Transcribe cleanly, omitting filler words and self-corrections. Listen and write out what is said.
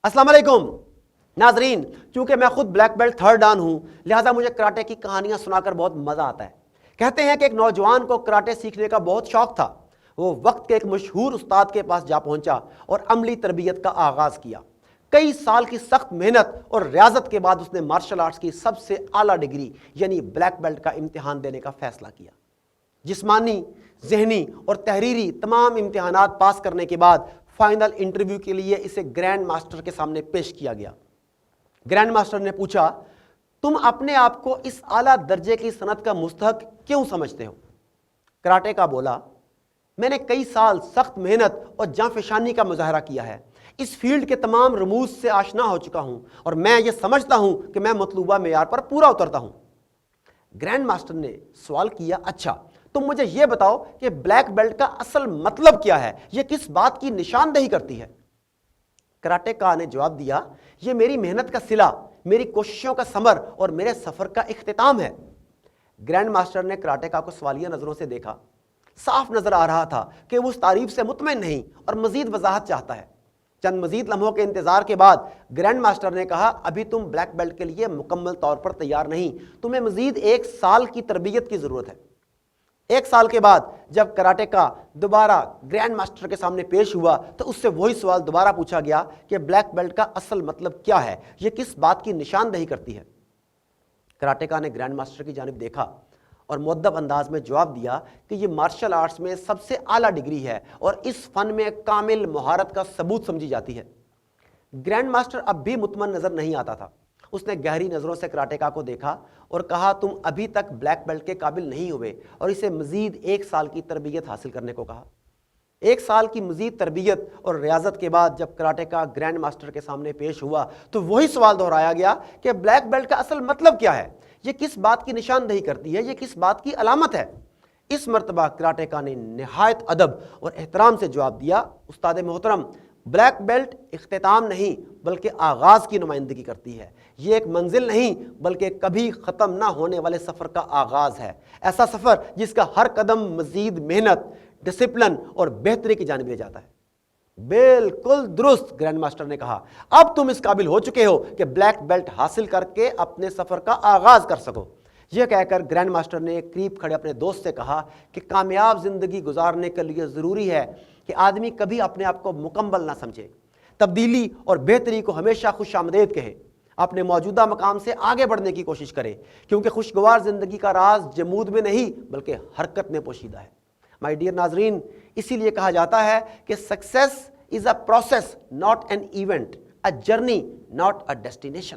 السلام علیکم ناظرین، چونکہ میں خود بلیک بیلٹ 3rd ڈان ہوں لہٰذا مجھے کراٹے کی کہانیاں سنا کر بہت مزہ آتا ہے۔ کہتے ہیں کہ ایک نوجوان کو کراٹے سیکھنے کا بہت شوق تھا۔ وہ وقت کے ایک مشہور استاد کے پاس جا پہنچا اور عملی تربیت کا آغاز کیا۔ کئی سال کی سخت محنت اور ریاضت کے بعد اس نے مارشل آرٹس کی سب سے اعلیٰ ڈگری یعنی بلیک بیلٹ کا امتحان دینے کا فیصلہ کیا۔ جسمانی، ذہنی اور تحریری تمام امتحانات پاس کرنے کے بعد فائنل انٹرویو کے لیے اسے گرینڈ ماسٹر کے سامنے پیش کیا گیا۔ گرینڈ ماسٹر نے پوچھا، تم اپنے آپ کو اس اعلیٰ درجے کی صنعت کا مستحق کیوں سمجھتے ہو؟ کراٹے کا بولا، میں نے کئی سال سخت محنت اور جاں فشانی کا مظاہرہ کیا ہے۔ اس فیلڈ کے تمام رموز سے آشنا ہو چکا ہوں اور میں یہ سمجھتا ہوں کہ میں مطلوبہ معیار پر پورا اترتا ہوں۔ گرینڈ ماسٹر نے سوال کیا، اچھا تم مجھے یہ بتاؤ کہ بلیک بیلٹ کا اصل مطلب کیا ہے؟ یہ کس بات کی نشاندہی کرتی ہے؟ کراٹے کا نے جواب دیا، یہ میری محنت کا صلہ، میری کوششوں کا ثمر اور میرے سفر کا اختتام ہے۔ گرینڈ ماسٹر نے کراٹے کا کو سوالیہ نظروں سے دیکھا۔ صاف نظر آ رہا تھا کہ وہ اس تعریف سے مطمئن نہیں اور مزید وضاحت چاہتا ہے۔ چند مزید لمحوں کے انتظار کے بعد گرینڈ ماسٹر نے کہا، ابھی تم بلیک بیلٹ کے لیے مکمل طور پر تیار نہیں، تمہیں مزید 1 سال کی تربیت کی ضرورت ہے۔ 1 سال کے بعد جب کراٹے کا دوبارہ گرینڈ ماسٹر کے سامنے پیش ہوا تو اس سے وہی سوال دوبارہ پوچھا گیا کہ بلیک بیلٹ کا اصل مطلب کیا ہے؟ یہ کس بات کی نشاندہی کرتی ہے؟ کراٹے کا نے گرینڈ ماسٹر کی جانب دیکھا اور مؤدب انداز میں جواب دیا کہ یہ مارشل آرٹس میں سب سے اعلیٰ ڈگری ہے اور اس فن میں کامل مہارت کا ثبوت سمجھی جاتی ہے۔ گرینڈ ماسٹر اب بھی مطمئن نظر نہیں آتا تھا۔ اس نے گہری نظروں سے کراٹے کا کو دیکھا اور کہا، تم ابھی تک بلیک بیلٹ کے قابل نہیں ہوئے، اور اسے مزید 1 سال کی تربیت حاصل کرنے کو کہا۔ 1 سال کی مزید تربیت اور ریاضت کے بعد جب کراٹے کا گرینڈ ماسٹر کے سامنے پیش ہوا تو وہی سوال دہرایا گیا کہ بلیک بیلٹ کا اصل مطلب کیا ہے؟ یہ کس بات کی نشاندہی کرتی ہے؟ یہ کس بات کی علامت ہے؟ اس مرتبہ کراٹے کا نے نہایت ادب اور احترام سے جواب دیا، استاد محترم، بلیک بیلٹ اختتام نہیں بلکہ آغاز کی نمائندگی کرتی ہے۔ یہ ایک منزل نہیں بلکہ کبھی ختم نہ ہونے والے سفر کا آغاز ہے، ایسا سفر جس کا ہر قدم مزید محنت، ڈسپلن اور بہتری کی جانب لے جاتا ہے۔ بالکل درست، گرینڈ ماسٹر نے کہا، اب تم اس قابل ہو چکے ہو کہ بلیک بیلٹ حاصل کر کے اپنے سفر کا آغاز کر سکو۔ یہ کہہ کر گرینڈ ماسٹر نے قریب کھڑے اپنے دوست سے کہا کہ کامیاب زندگی گزارنے کے لیے ضروری ہے کہ آدمی کبھی اپنے آپ کو مکمل نہ سمجھے، تبدیلی اور بہتری کو ہمیشہ خوش آمدید کہے، اپنے موجودہ مقام سے آگے بڑھنے کی کوشش کرے، کیونکہ خوشگوار زندگی کا راز جمود میں نہیں بلکہ حرکت میں پوشیدہ ہے۔ مائی ڈیئر ناظرین، اسی لیے کہا جاتا ہے کہ success is a process not an event, a journey not a destination.